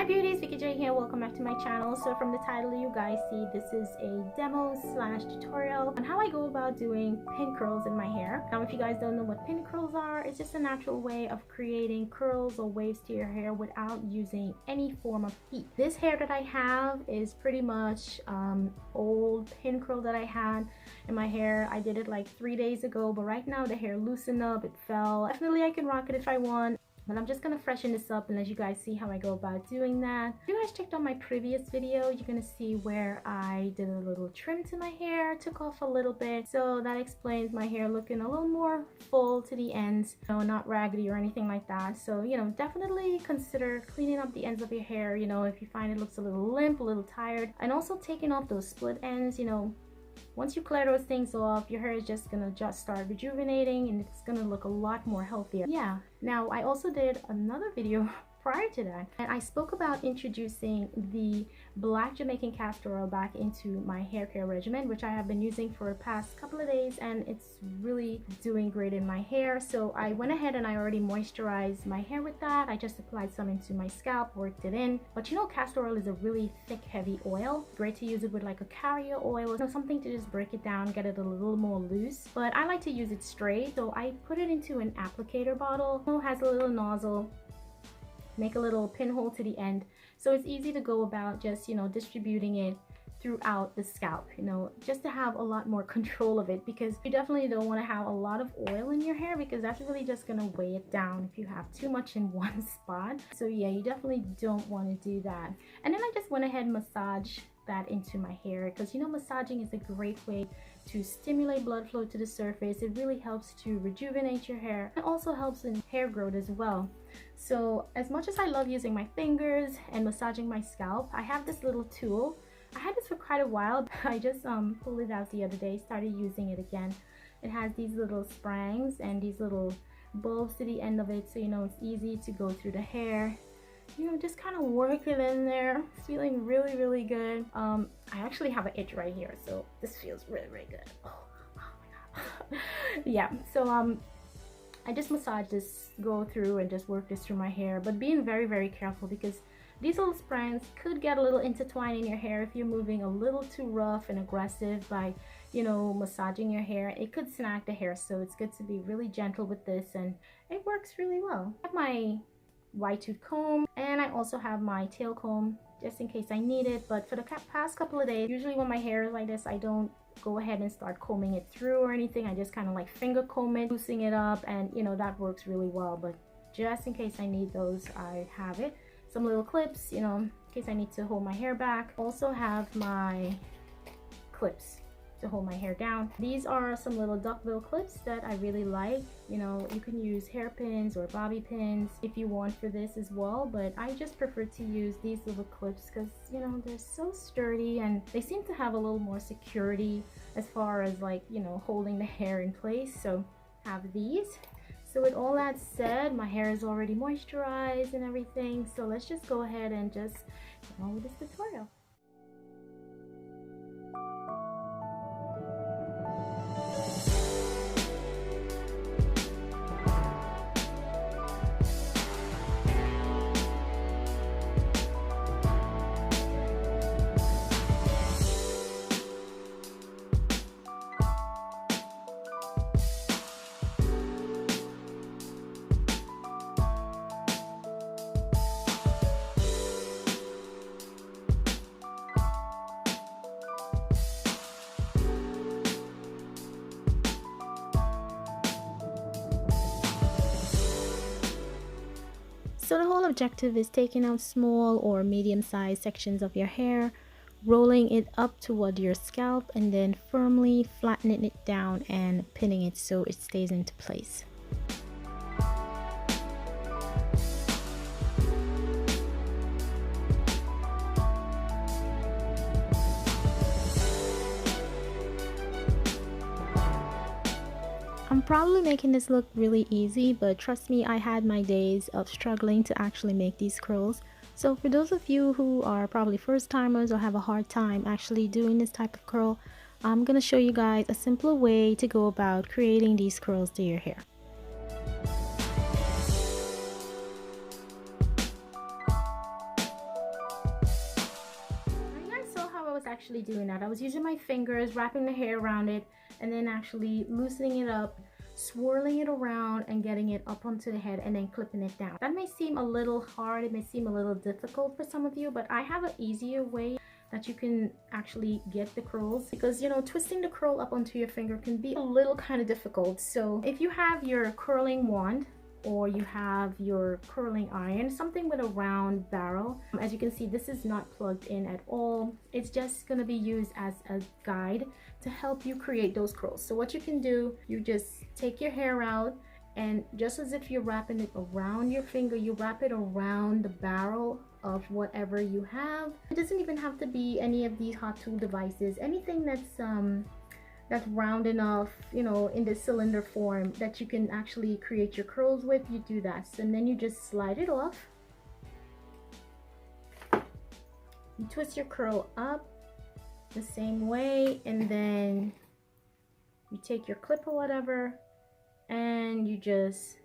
Hi beauties, VickyJ here. Welcome back to my channel. So from the title you guys see, this is a demo slash tutorial on how I go about doing pin curls in my hair. Now if you guys don't know what pin curls are, it's just a natural way of creating curls or waves to your hair without using any form of heat. This hair that I have is pretty much old pin curl that I had in my hair. I did it like 3 days ago, but right now the hair loosened up, it fell. Definitely I can rock it if I want. But I'm just gonna freshen this up and let you guys see how I go about doing that. If you guys checked out my previous video, you're gonna see where I did a little trim to my hair, took off a little bit. So that explains my hair looking a little more full to the ends, you know, not raggedy or anything like that. So, you know, definitely consider cleaning up the ends of your hair, you know, if you find it looks a little limp, a little tired. And also taking off those split ends, you know. Once you clear those things off, your hair is just gonna start rejuvenating and it's gonna look a lot more healthier. Yeah, now I also did another video prior to that, and I spoke about introducing the black Jamaican castor oil back into my hair care regimen, which I have been using for the past couple of days, and it's really doing great in my hair. So I went ahead and I already moisturized my hair with that. I just applied some into my scalp, worked it in. But you know, castor oil is a really thick, heavy oil. Great to use it with like a carrier oil, you know, something to just break it down, get it a little more loose. But I like to use it straight, so I put it into an applicator bottle. It has a little nozzle. Make a little pinhole to the end, so it's easy to go about just, you know, distributing it throughout the scalp, you know, just to have a lot more control of it, because you definitely don't want to have a lot of oil in your hair, because that's really just going to weigh it down if you have too much in one spot. So yeah, you definitely don't want to do that. And then I just went ahead and massaged that into my hair, because you know, massaging is a great way to stimulate blood flow to the surface. It really helps to rejuvenate your hair. It also helps in hair growth as well. So as much as I love using my fingers and massaging my scalp, I have this little tool. I had this for quite a while. I just pulled it out the other day, started using it again. It has these little sprangs and these little bulbs to the end of it, so you know, it's easy to go through the hair. You know, just kind of work it in there. It's feeling really, really good. I actually have an itch right here, so this feels really, really good. Oh my god. Yeah, so I just massage this, go through and just work this through my hair, but being very, very careful, because these little sprangs could get a little intertwined in your hair if you're moving a little too rough and aggressive by, you know, massaging your hair. It could snag the hair, so it's good to be really gentle with this, and it works really well. I have my wide tooth comb, and I also have my tail comb just in case I need it. But for the past couple of days, usually when my hair is like this, I don't go ahead and start combing it through or anything. I just kind of like finger comb it, loosening it up, and you know, that works really well. But just in case I need those, I have it. Some little clips, you know, in case I need to hold my hair back. Also have my clips to hold my hair down. These are some little duckbill clips that I really like. You know, you can use hairpins or bobby pins if you want for this as well, but I just prefer to use these little clips because, you know, they're so sturdy and they seem to have a little more security as far as, like, you know, holding the hair in place. So have these. So with all that said, my hair is already moisturized and everything, so let's just go ahead and just get on with this tutorial. So the whole objective is taking out small or medium-sized sections of your hair, rolling it up toward your scalp, and then firmly flattening it down and pinning it so it stays into place. I'm probably making this look really easy, but trust me, I had my days of struggling to actually make these curls. So for those of you who are probably first timers or have a hard time actually doing this type of curl, I'm going to show you guys a simpler way to go about creating these curls to your hair. actually doing that. I was using my fingers, wrapping the hair around it, and then actually loosening it up, swirling it around and getting it up onto the head and then clipping it down. That may seem a little hard, it may seem a little difficult for some of you, but I have an easier way that you can actually get the curls, because you know, twisting the curl up onto your finger can be a little kind of difficult. So if you have your curling wand or you have your curling iron, something with a round barrel, as you can see, this is not plugged in at all. It's just going to be used as a guide to help you create those curls. So what you can do, you just take your hair out, and just as if you're wrapping it around your finger, you wrap it around the barrel of whatever you have. It doesn't even have to be any of these hot tool devices. Anything that's round enough, you know, in the cylinder form that you can actually create your curls with, you do that. And then you just slide it off. You twist your curl up the same way, and then you take your clip or whatever and you just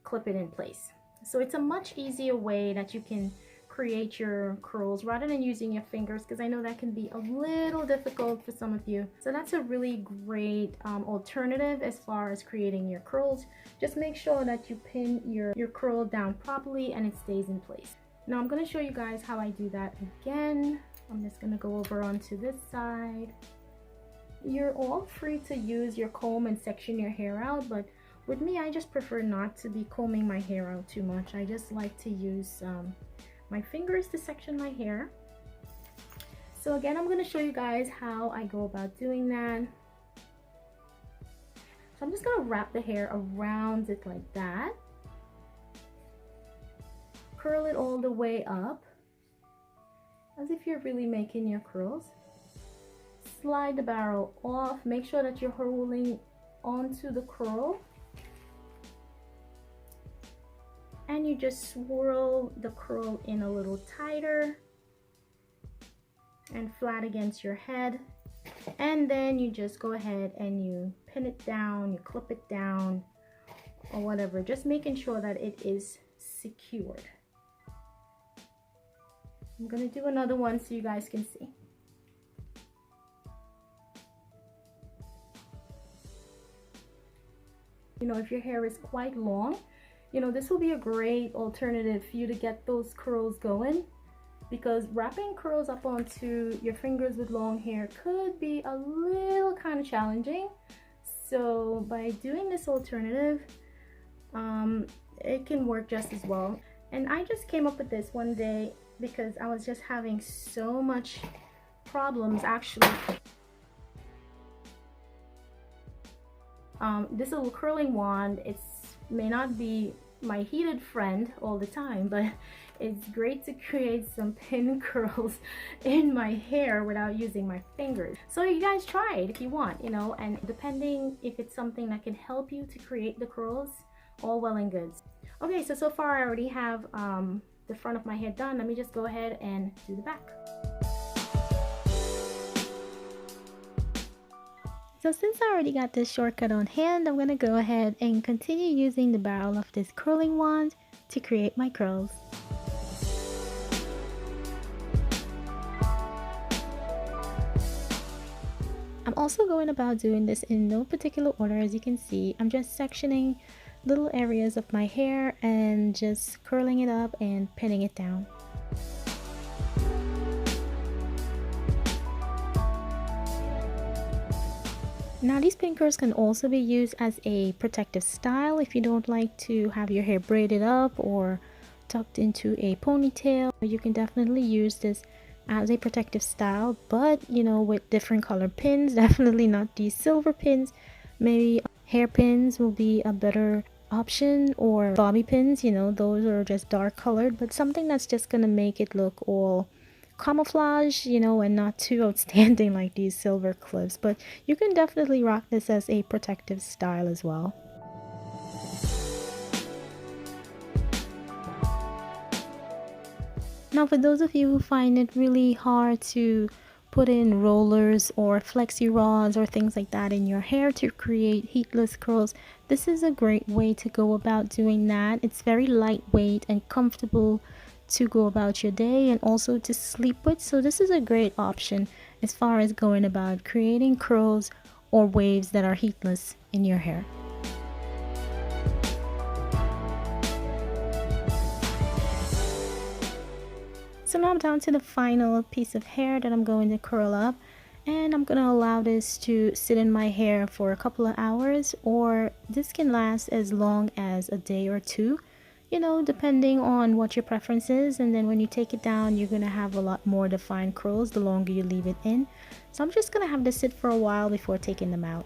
clip it in place. So it's a much easier way that you can create your curls rather than using your fingers, because I know that can be a little difficult for some of you. So that's a really great alternative as far as creating your curls. Just make sure that you pin your curl down properly and it stays in place. Now I'm going to show you guys how I do that again. I'm just going to go over onto this side. You're all free to use your comb and section your hair out, but with me, I just prefer not to be combing my hair out too much. I just like to use my fingers to section my hair. So again, I'm going to show you guys how I go about doing that. So I'm just going to wrap the hair around it like that. Curl it all the way up, as if you're really making your curls. Slide the barrel off. Make sure that you're holding onto the curl. And you just swirl the curl in a little tighter and flat against your head. And then you just go ahead and you pin it down, you clip it down, or whatever. Just making sure that it is secured. I'm going to do another one so you guys can see. You know, if your hair is quite long, you know, this will be a great alternative for you to get those curls going, because wrapping curls up onto your fingers with long hair could be a little kind of challenging. So by doing this alternative, it can work just as well. And I just came up with this one day because I was just having so much problems actually. This little curling wand, it may not be my heated friend all the time, but it's great to create some pin curls in my hair without using my fingers. So you guys try it if you want, you know, and depending if it's something that can help you to create the curls, all well and good. Okay, so far I already have the front of my head done. Let me just go ahead and do the back. So since I already got this shortcut on hand, I'm going to go ahead and continue using the barrel of this curling wand to create my curls. I'm also going about doing this in no particular order. As you can see, I'm just sectioning little areas of my hair and just curling it up and pinning it down. Now these pin curls can also be used as a protective style if you don't like to have your hair braided up or tucked into a ponytail. You can definitely use this as a protective style, but you know, with different color pins. Definitely not these silver pins. Maybe hairpins will be a better option, or bobby pins, you know, those are just dark colored, but something that's just gonna make it look all camouflage, you know, and not too outstanding like these silver clips. But you can definitely rock this as a protective style as well. Now for those of you who find it really hard to put in rollers or flexi rods or things like that in your hair to create heatless curls, this is a great way to go about doing that. It's very lightweight and comfortable to go about your day and also to sleep with. So this is a great option as far as going about creating curls or waves that are heatless in your hair. So now I'm down to the final piece of hair that I'm going to curl up, and I'm going to allow this to sit in my hair for a couple of hours, or this can last as long as a day or two, you know, depending on what your preference is. And then when you take it down, you're going to have a lot more defined curls the longer you leave it in. So I'm just going to have this sit for a while before taking them out.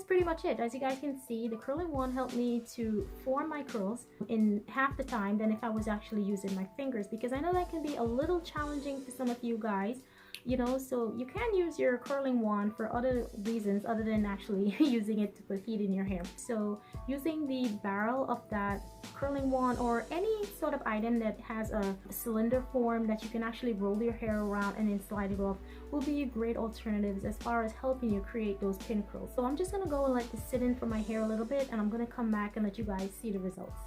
Pretty much it. As you guys can see, the curling wand helped me to form my curls in half the time than if I was actually using my fingers, because I know that can be a little challenging for some of you guys, you know. So you can use your curling wand for other reasons other than actually using it to put heat in your hair. So using the barrel of that curling wand or any sort of item that has a cylinder form that you can actually roll your hair around and then slide it off will be great alternatives as far as helping you create those pin curls. So I'm just gonna go and let this sit in for my hair a little bit, and I'm gonna come back and let you guys see the results.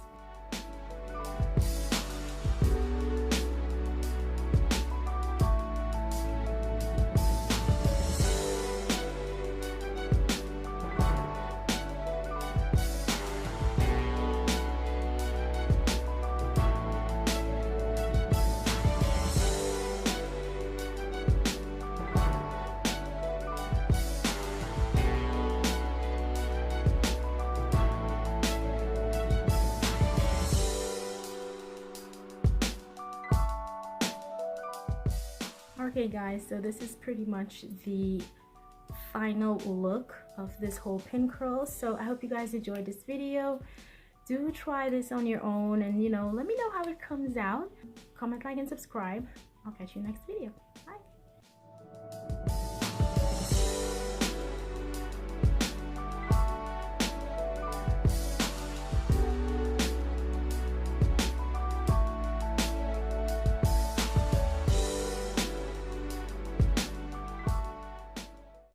Okay guys, so this is pretty much the final look of this whole pin curl. So I hope you guys enjoyed this video. Do try this on your own, and you know, let me know how it comes out. Comment, like, and subscribe. I'll catch you next video. Bye.